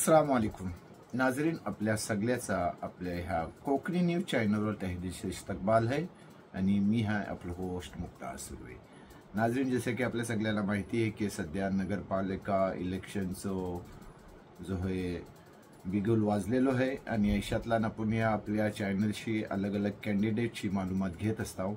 अस्सलाम वालेकुम नाजरीन, आपल्या सगळ्याचा आपल्या ह्या कोकणी न्यूज चॅनलवर तहदिल इस्तकबाल है आणि मी हा आपलं होस्ट मुक्ता सुर्वे. नाजरीन, जसं की आपल्या सगळ्यांना माहिती आहे की सध्या नगरपालिका इलेक्शनचं जो आहे बिगुल वाजलेलो आहे आणि ऐशातला आपण या आपल्या चॅनलशी अलग अलग कॅन्डिडेटची मालूमात घेत असतो.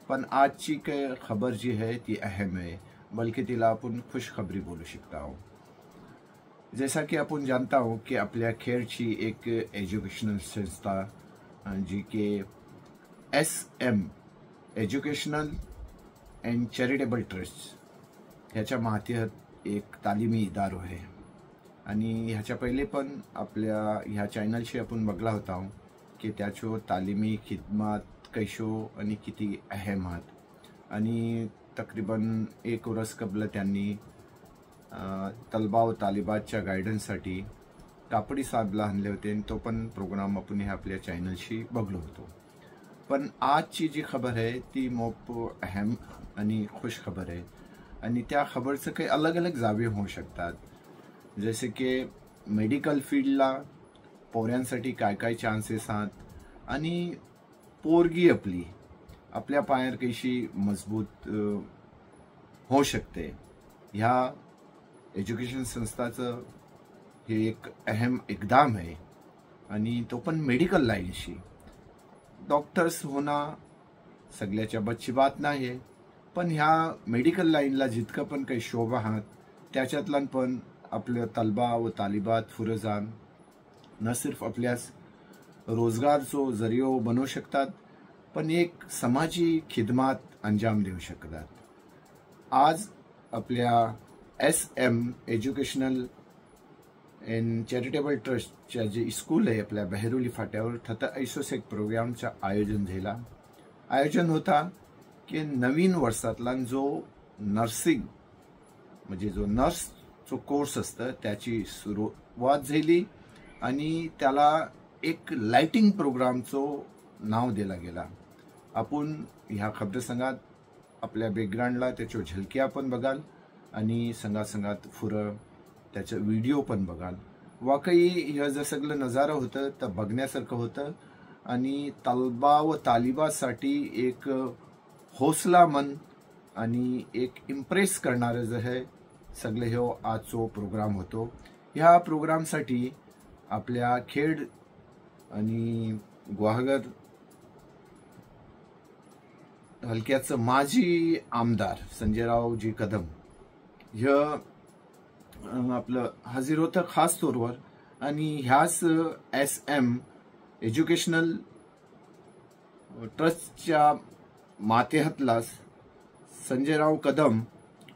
पण आजची काय खबर जी आहे ती अहम आहे, बल्कि तिला आपण खुशखबरी बोलू शकता आहोत. जैसा कि आपण जानता हो कि आपल्या खेळची एक एज्युकेशनल संस्था जी की SM educational and charitable trust ह्याच्या माथ्यात एक तालिमी इदारो आहे आणि ह्याच्या पहिले पण आपल्या ह्या चॅनलशी आपण बघला होता की त्याचो तालिमी खिदमत कैशो आणि किती अहम आहात आणि तकरीबन एक वर्ष कबल त्यांनी तलबा व तालिबातच्या गायडन्ससाठी कापडी साहेबला आणले होते आणि तो पण प्रोग्राम आपण हे आपल्या चॅनलशी बघलो होतो. पण आजची जी खबर आहे ती मोप अहम आणि खुश खबर आहे आणि त्या खबरचं काही अलग अलग जावे होऊ शकतात. जसे की मेडिकल फील्डला पोऱ्यांसाठी काय काय चान्सेस आहेत आणि पोरगी आपल्या पायावर कशी मजबूत होऊ शकते. ह्या एज्युकेशन संस्थाचं हे एक अहम इकदाम आहे आणि तो पण मेडिकल लाईनशी. डॉक्टर्स होणं सगळ्याच्या बच्ची बात नाही आहे, पण ह्या मेडिकल लाईनला जितकं पण काही शोभा आहात त्याच्यातला पण आपलं तलबा व तालिबात पुढे जाण न सिर्फ आपल्यास रोजगारचो जरियो बनवू शकतात, पण एक समाजी खिदमत अंजाम देऊ शकतात. आज आपल्या SM एज्युकेशनल अँड चॅरिटेबल ट्रस्टच्या जे स्कूल आहे आपल्या बहिरोली फाट्यावर थता ऐसोस एक प्रोग्रामचं आयोजन होता की नवीन वर्षातला जो नर्सिंग म्हणजे जो नर्सचो कोर्स असतं त्याची सुरुवात झाली आणि त्याला एक लाइटिंग प्रोग्रामचं नाव दिला गेला. आपण ह्या खबरसंगात आपल्या बॅकग्राऊंडला त्याची झलकी आपण बघाल आणि संगात पुरं त्याचं व्हिडिओ पण बघाल. वाकई हे जे सगळं नजारा होतं तर बघण्यासारखं होतं आणि तलबा व तालिबासाठी एक हौसलामंद आणि एक इम्प्रेस करणारं जे आहे सगळे हे आजचो प्रोग्राम होतो. ह्या प्रोग्रामसाठी आपल्या खेड आणि गुहागर हलक्याचं माजी आमदार संजयरावजी कदम हे आपलं हजर होतं खास तौरवर आणि ह्याच SM एज्युकेशनल ट्रस्टच्या माथ्यातलाच Sanjayrao Kadam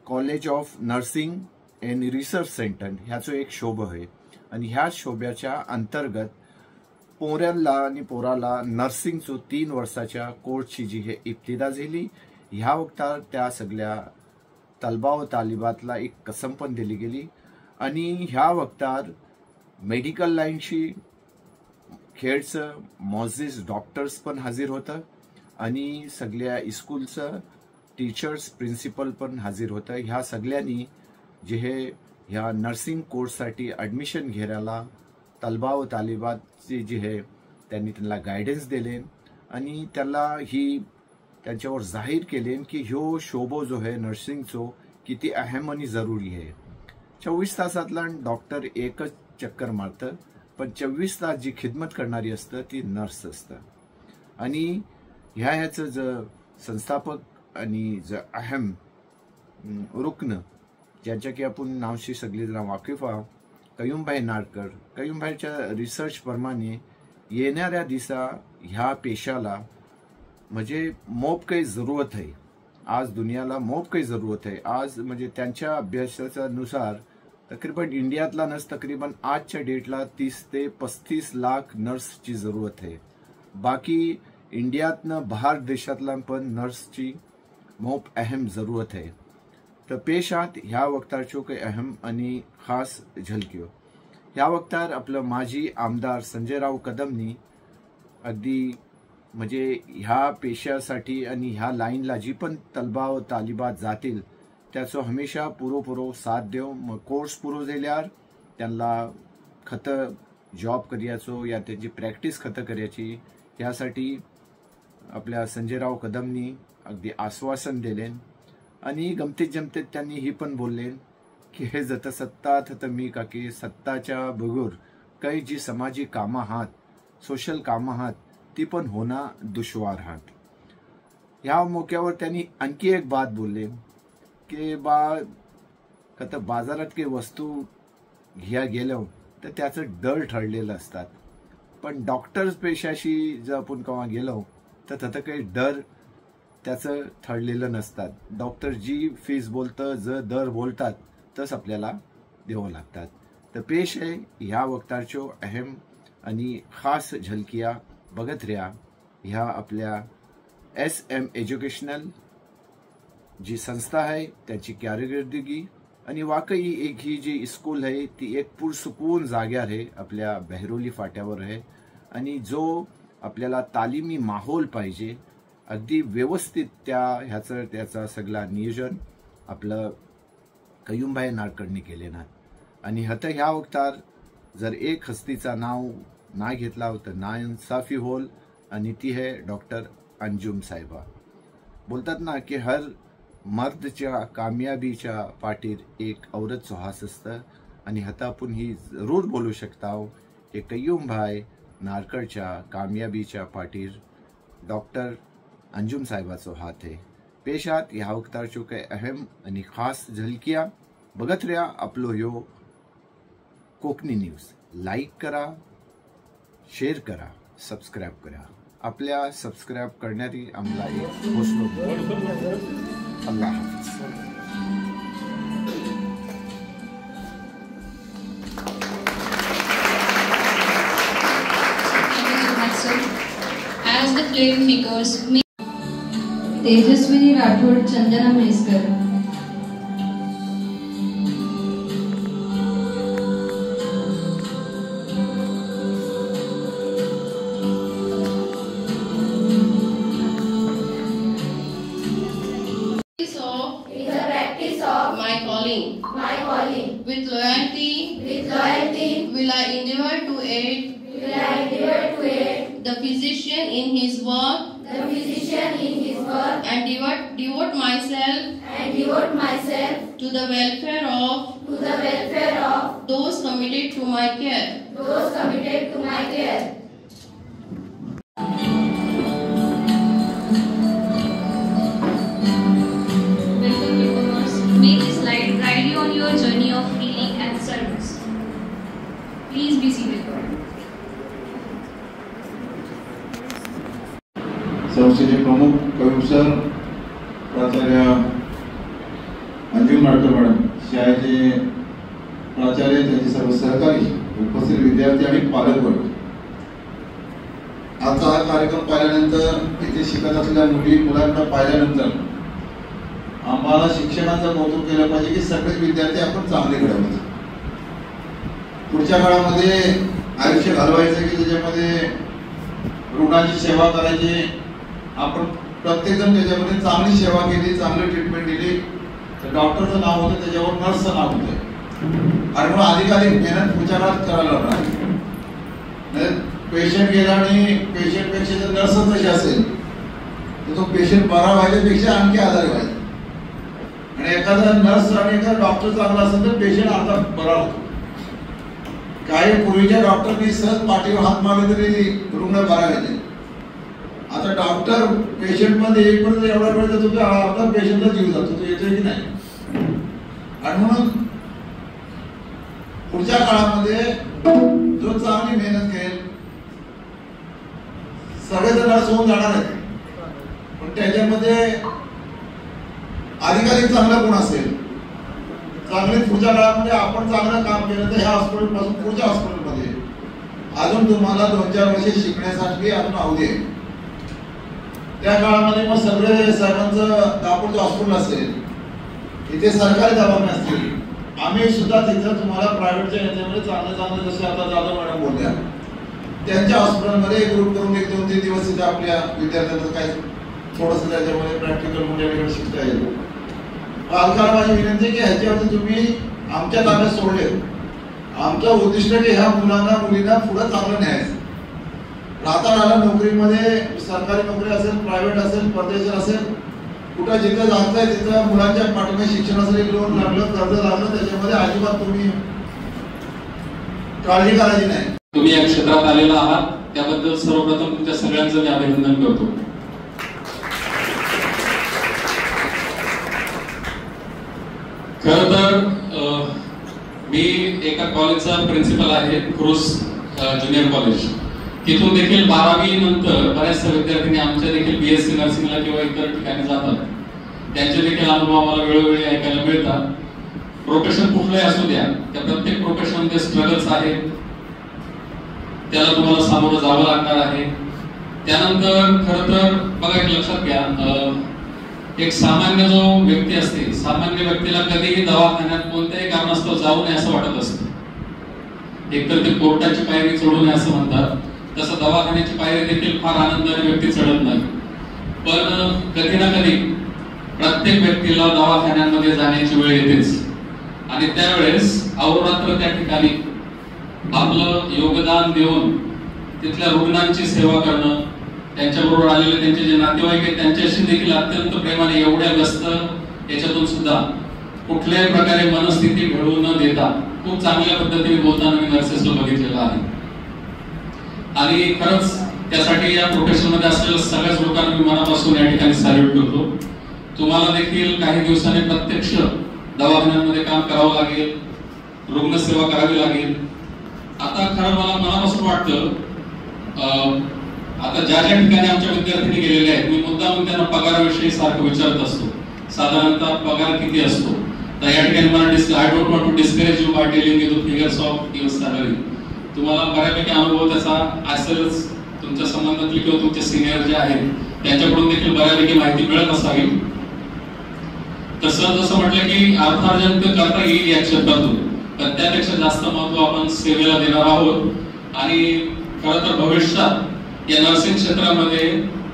college of nursing and research centre ह्याचं एक शोभ आहे आणि ह्या शोभ्याच्या अंतर्गत पोऱ्यांना आणि पोराला नर्सिंगचो 3 वर्षाच्या कोर्सची जी हे इब्तिदा झाली. ह्या वक्तार त्या सगळ्या तलबा व तालिबातला एक कसम पण दिली गेली आणि ह्या वक्तार मेडिकल लाईनशी खेळचं मॉझिस डॉक्टर्स पण हजर होतं आणि सगळ्या स्कूलचं टीचर्स प्रिन्सिपल पण हजर होतं. ह्या सगळ्यांनी जे हे ह्या नर्सिंग कोर्ससाठी ॲडमिशन घ्यायला तलबा व तालिबातचे जे आहे त्यांनी त्यांना गायडन्स दिले आणि त्याला ही त्यांच्यावर जाहीर केले की ह्यो शोबो जो आहे नर्सिंगचो किती अहम आणि जरुरी आहे. 24 तासातला डॉक्टर एकच चक्कर मारतं, पण 24 तास जी खिदमत करणारी असतं ती नर्स असतं आणि ह्याचं ज संस्थापक आणि ज अहम रुकन ज्याच्या की आपण नावशी सगळी जण वाकिफ आहोत कयूमभाई नाडकर. कयूमभाईच्या रिसर्च प्रमाणे येणाऱ्या दिवसा ह्या पेशाला म्हणजे मोप काही जरूरत आहे. आज दुनियाला मोप काही जरूरत आहे. आज म्हणजे त्यांच्या अभ्यासानुसार तकरीबन इंडियातला नर्स तकरीबन आजच्या डेटला 30 ते 35 लाख नर्सची जरूरत आहे. बाकी इंडियातनं बाहेर देशातला पण नर्सची मोप अहम जरूरत आहे. तर पेशात ह्या वक्तारचो काही अहम आणि खास झलक्यो. ह्या वक्तार आपलं माजी आमदार संजयराव कदमनी अगदी म्हणजे ह्या पेशासाठी आणि ह्या लाईनला जी पण तलबा व तालिबात जातील त्याचो हमेशा पुरो साथ देव. मग कोर्स पुरो झाल्यावर त्यांना खतं जॉब करयाचो या त्यांची प्रॅक्टिस खतं करयाची यासाठी आपल्या संजयराव कदमनी अगदी आश्वासन दिले आणि गमतीत जमतीत त्यांनी ही पण बोलले की हे जत सत्ता थत मी काकी सत्ताच्या बगूर काही जी सामाजिक कामं आहात, सोशल कामं आहात ती पण होणं दुश्वार आहात. ह्या मोक्यावर त्यांनी आणखी एक बात बोलले की बाजारात काही वस्तू घ्या गेलो तर त्याचं दर ठरलेलं असतात, पण डॉक्टर्स पेशाशी जर आपण केव्हा गेलो तर तिथं काही दर त्याचं ठरलेलं नसतात. डॉक्टर जी फीस बोलतं जर दर बोलतात तस आपल्याला द्यावं लागतात. तर पेश आहे ह्या वक्तारच्यो अहम आणि खास झलकिया बघत रहा ह्या आपल्या SM एज्युकेशनल जी संस्था आहे त्यांची कारकिर्दगी आणि वाकई एक ही जी स्कूल आहे ती एक पुरसुकून जाग्यार आहे आपल्या बहिरोली फाट्यावर आहे आणि जो आपल्याला तालिमी माहोल पाहिजे अगदी व्यवस्थित त्याचा सगळा नियोजन आपलं कयुमभाई नाडकर्णी केले ना. आणि हत ह्या वक्तार जर एक हस्तीचा नाव नाही घेतला तर नाइंसाफी होल आणि ती है डॉक्टर अंजुम साहिबा. बोलतात ना की हर मर्दच्या कामयाबीच्या पाठीर एक औरतचो हास असतं आणि हता आपण ही जरूर बोलू शकता की कयुमभाई नाडकरच्या कामयाबीच्या पाठीर डॉक्टर अंजुम साहिबाचो हात आहे. पेशात ह्या वक्तारच्यो काही अहम आणि खास झलकिया बघत रहा आपलो ह्यो कोकणी न्यूज. लाईक करा, शेअर करा, सबस्क्राईब करा. आपल्या सबस्क्राईब करणारी आम्हाला एक हौसलो. Allah Hafiz. As the flame figures, Tejaswini Rathod, चंदना Mhaiskar. my calling. With loyalty, will I endeavor to aid the physician in his work, and devote myself to the welfare of those committed to my care. Welcome newcomers. May this light guide you on your journey of healing and service. Please be seated. संस्थेचे प्रमुख कविम sir, प्राचार्य Anjum Nadkar madam, शाळेचे प्राचार्य, त्यांचे सर्व सहकारी, उपस्थित विद्यार्थी आणि पालकवर्ग. आजचा हा कार्यक्रम पाहिल्यानंतर इथे शिकत असलेल्या मुली मुलांना पाहिल्यानंतर आम्हाला शिक्षणाचं कौतुक केलं पाहिजे की सगळे विद्यार्थी आपण चांगले घडवले. पुढच्या काळामध्ये आयुष्य घालवायचं की ज्याच्यामध्ये रुग्णांची सेवा करायची. आपण प्रत्येक जण त्याच्यामध्ये चांगली सेवा केली, चांगली ट्रीटमेंट दिली तर डॉक्टरचं नाव होतं, त्याच्यावर नर्सचं नाव होतं. आणि मग अधिकाधिक मेहनत पुढच्या काळात करायला लागणार. पेशंट गेला आणि पेशंटपेक्षा जर नर्सच तशी असेल तर तो पेशंट बरा व्हायच्यापेक्षा आणखी आजारी व्हायचा. आणि एखादा नर्स आणि एखादा डॉक्टर चांगला असेल तर पेशंट अर्धा बरा होतो. काही पूर्वीच्या डॉक्टरनी सहज पाठीवर हात मारले तरी रुग्ण बरा व्हायचे. आता डॉक्टर पेशंट मध्ये येईपर्यंत एवढा वेळ जातो की अर्धा पेशंटचा जीव जातो, तो येतोय की नाही. आणि म्हणून पुढच्या काळामध्ये जो चांगली मेहनत करेल सगळेजण नर्स होऊन जाणार आहेत, पण त्याच्यामध्ये अधिकाधिक चांगला गुण असेल, चांगले पुढच्या काळामध्ये आपण चांगलं काम केलं तर ह्या हॉस्पिटल पासून पुढच्या हॉस्पिटलमध्ये अजून तुम्हाला 2-4 वर्षे शिकण्यासाठी अजून अवधी आहे. त्या काळामध्ये मग सगळे साहेबांचं दापोरचं हॉस्पिटल असेल, इथे सरकारी दवाखाने असतील. आम्ही सुद्धा तिथं तुम्हाला प्रायव्हेटच्या याच्यामध्ये चांगलं जसे आता जाधव मॅडम बोलल्या त्यांच्या हॉस्पिटलमध्ये ग्रुप करून 1-2-3 दिवस तिथे आपल्या विद्यार्थ्यांचं काय थोडंसं त्याच्यामध्ये प्रॅक्टिकल मुलांकडे शिकता येईल. पालकाला माझी विनंती की ह्याच्यावरती तुम्ही आमच्या ताब्यात सोडले आमचं उद्दिष्ट की ह्या मुलांना मुलींना पुढे चांगलं न्यायचं. राहता राहिला नोकरीमध्ये, सरकारी नोकरी असेल, प्रायव्हेट असेल, परदेशात असेल, कुठं जिथं जायचंय तिथं मुलांच्या पाठीमागे शिक्षणासाठी लोन लागलं, कर्ज लागलं, त्याच्यामध्ये अजिबात तुम्ही काळजी करायची नाही. तुम्ही या क्षेत्रात आलेला आहात त्याबद्दल सर्वप्रथम तुमच्या सगळ्यांचं मी अभिनंदन करतो. खरं तर मी एका कॉलेजचा प्रिन्सिपल आहे, क्रूज ज्युनियर कॉलेज. तिथून देखील 12वी नंतर बऱ्याचशा विद्यार्थ्यांनी आमच्या देखील BSc नर्सिंगला किंवा इतर ठिकाणी जातात. त्यांचे देखील अनुभव आम्हाला वेळोवेळी ऐकायला मिळतात. प्रोफेशन कुठलंही असू द्या, त्या प्रत्येक प्रोफेशनमध्ये स्ट्रगल्स आहेत, त्याला तुम्हाला सामोरं जावं लागणार आहे. त्यानंतर खरं तर बघा, एक लक्षात घ्या, एक सामान्य जो व्यक्ती असते, सामान्य व्यक्तीला कधीही दवाखान्यात कोणत्याही कारणास्तव जाऊ नये असं वाटत असतं. एकतर ते कोर्टाची पायरी चढू नये असं म्हणतात, तसं दवाखान्याची पायरी देखील फार आनंदाने व्यक्ती चढत नाही. पण कधी ना कधी प्रत्येक व्यक्तीला दवाखान्यांमध्ये जाण्याची वेळ येतेच, आणि त्यावेळेस अहोरात्र त्या ठिकाणी आपलं योगदान देऊन तिथल्या रुग्णांची सेवा करणं, त्यांच्याबरोबर आलेले त्यांचे जे नातेवाईक आहेत त्यांच्याशी देखील अत्यंत प्रेमाने, एवढ्या व्यस्त याच्यातून सुद्धा कुठल्याही प्रकारे मनस्थिती ढळू न देता खूप चांगल्या पद्धतीने बोलताना मी नर्सेसला बघितलेलं आहे. आणि खरंच त्यासाठी या प्रोफेशनमध्ये असलेल्या सगळ्याच लोकांना मी मनापासून या ठिकाणी सॅल्यूट करतो. तुम्हाला देखील काही दिवसांनी प्रत्यक्ष दवाखान्यांमध्ये काम करावं लागेल, रुग्णसेवा करावी लागेल. आता खरं मला मनापासून वाटतं, आता ज्या ज्या ठिकाणी आमच्या विद्यार्थ्यांनी गेलेले आहेत, मी मुद्दाम त्यांना पगाराविषयी सारखं विचारत असतो, साधारणतः पगार किती असतो. तर या ठिकाणी मला I don't want to discourage you by telling you the figures of your salary. तुम्हाला बऱ्यापैकी अनुभव त्याचा असेलच, तुमच्या संबंधातले किंवा तुमचे सिनियर जे आहेत त्यांच्याकडून देखील बऱ्यापैकी माहिती मिळत असावी. तसं जसं म्हटलं की अर्थार्जन करता येईल या क्षेत्रातून, पण त्यापेक्षा जास्त महत्व आपण सेवेला देणार आहोत. आणि खरं तर भविष्यात या नर्सिंग क्षेत्रामध्ये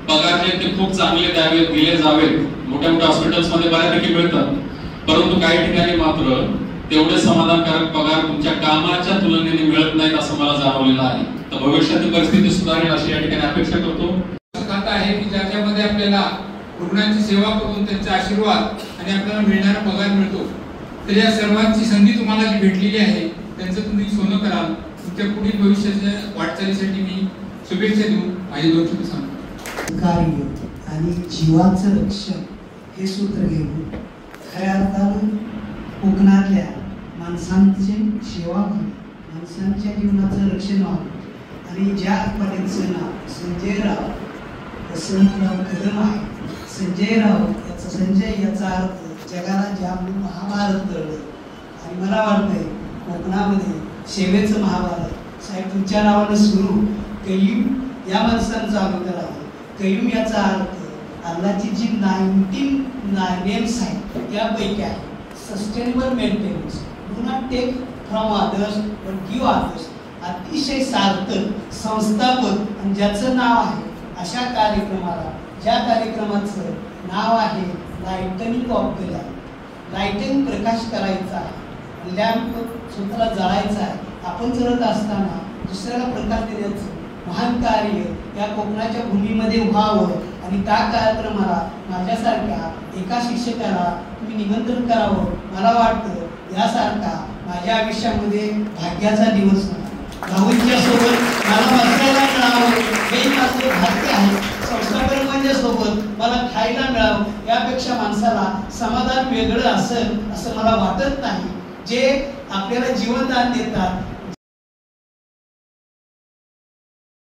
पगार जे ते खूप चांगले दिले जावेत. मोठ्या मोठ्या हॉस्पिटल्समध्ये बऱ्यापैकी मिळतात, परंतु काही ठिकाणी मात्र तेवढे समाधानकारक पगार तुमच्या कामाच्या तुलनेने मिळत नाहीत असं मला जाणवलेलं आहे. तर भविष्यातील परिस्थिती सुधारेल अशी या ठिकाणी अपेक्षा करतो. खातं आहे की ज्याच्यामध्ये आपल्याला रुग्णांची सेवा करून त्यांचा आशीर्वाद आणि आपल्याला मिळणारा पगार मिळतो. तर या सर्वांची संधी तुम्हाला जी भेटलेली आहे त्यांचं तुम्ही सोनं कराल. तुमच्या पुढील भविष्याच्या वाटचालीसाठी मी शुभेच्छा देऊन माझे 2 शब्द सांगतो. कार्य आणि जीवाचं रक्षण हे सूत्र घेऊन खऱ्या अर्थानं कोकणातल्या माणसांची सेवा व्हावी, माणसांच्या जीवनाचं रक्षण व्हावं. आणि ज्या पटेलचं नाव संजयराव वसंतराव कदम आहे, संजयराव याचा संजय याचा अर्थ जगाला ज्या महाभारत कळलं. आणि मला वाटतंय कोकणामध्ये सेवेचं महाभारत साहेब तुमच्या नावानं सुरू कयूम या माणसानं चालू करावं. कयूम याचा अर्थ अल्लाची जी 19 नेम्स आहेत यापैकी आहे sustainable maintenance, do not take from others but give others. अतिशय सार्थक संस्थापक आणि ज्याचं नाव आहे अशा कार्यक्रमाला, ज्या कार्यक्रमाचं नाव आहे lightning of the lamp, lighting प्रकाश करायचा आहे, लॅम्प स्वतःला जळायचा आहे. आपण जळत असताना दुसऱ्याला प्रकाश देण्याचं महान कार्य या कोकणाच्या भूमीमध्ये व्हावं. आणि त्या कार्यक्रमाला माझ्यासारख्या एका शिक्षकाला तुम्ही निमंत्रण करावं. मला वाटतं यासारखा माझ्या आयुष्यामध्ये भाग्याचा दिवस होता. राहुलच्या सोबत मला बसायला मिळावं हे माझं भाग्य आहे. संस्थाकर्मांच्या सोबत मला खायला मिळावं यापेक्षा माणसाला समाधान वेगळं असेल असं मला वाटत नाही. जे आपल्याला जीवनदान देतात